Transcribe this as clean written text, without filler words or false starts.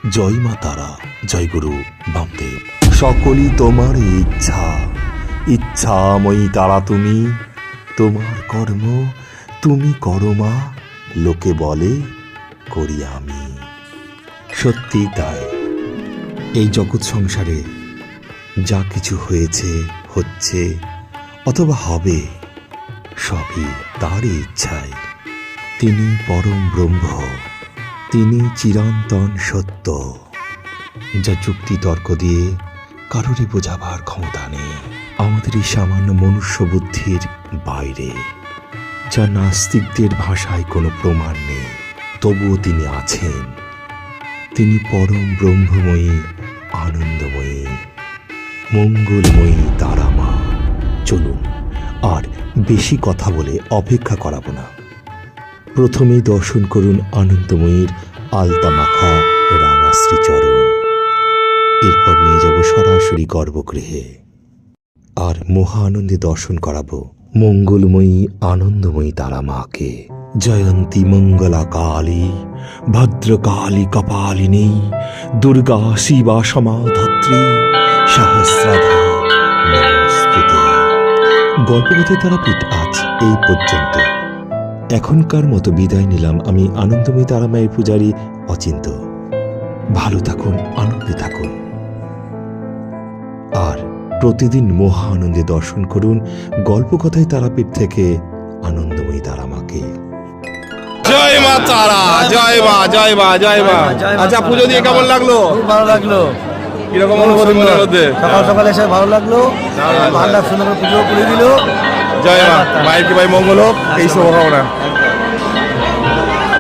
জয় মা তারা, জয় গুরু বামদেব। সকলই তোমার ইচ্ছা, ইচ্ছাময়ী তারা তুমি, তোমার কর্ম তুমি করো মা, লোকে বলে করি আমি। সত্যি তাই, এই জগৎ সংসারে যা কিছু হয়েছে, হচ্ছে অথবা হবে, সবই তারই ইচ্ছায়। তিনি পরম ব্রহ্ম, তিনি চিরন্তন সত্য, যা যুক্তি তর্ক দিয়ে কারোরই বোঝাবার ক্ষমতা নেই। আমাদের এই সামান্য মনুষ্য বুদ্ধির বাইরে, যা নাস্তিকদের ভাষায় কোনো প্রমাণ নেই, তবুও তিনি আছেন। তিনি পরম ব্রহ্মময়ী, আনন্দময়ী, মঙ্গলময়ী তারা মা। চলুন আর বেশি কথা বলে অপেক্ষা করাবো না, প্রথমেই দর্শন করুন আনন্দময়ীর আলতা মাখা রাঙা শ্রীচরণ। এরপর নিয়ে যাব সরাসরি গর্ভগৃহে, আর মহা আনন্দে দর্শন করাবো মঙ্গলময়ী আনন্দময়ী তারা মাকে। জয়ন্তী মঙ্গলা কালী, ভদ্রকালী কপালিনী, দুর্গা শিবা সমাধাত্রী, সহস্রাধা নমস্তুতে। গল্পকথায় তারাপীঠ আজ এই পর্যন্ত। এখনকার মতো বিদায় নিলাম আমি, আনন্দময়ী তারা মায়ের পূজারী অচিন্ত। ভালো থাকুন, আনন্দে থাকুন, আর প্রতিদিন মহা আনন্দে দর্শন করুন গল্পকথায় তারাপীঠ থেকে আনন্দময়ী তারা মাকে। জয় মা তারা, জয় মা, জয় মা, জয় মা। আচ্ছা, পুজো দিয়ে কেমন লাগলো? খুব ভালো লাগলো। কিরকম অনুভূতি মনের মধ্যে? সকাল সকাল এসে ভালো লাগলো, ভালো সুন্দর করে পুজো করে দিল। জয় মা, মায়ের কি ভাই মঙ্গল হোক, এই শুভকামনা।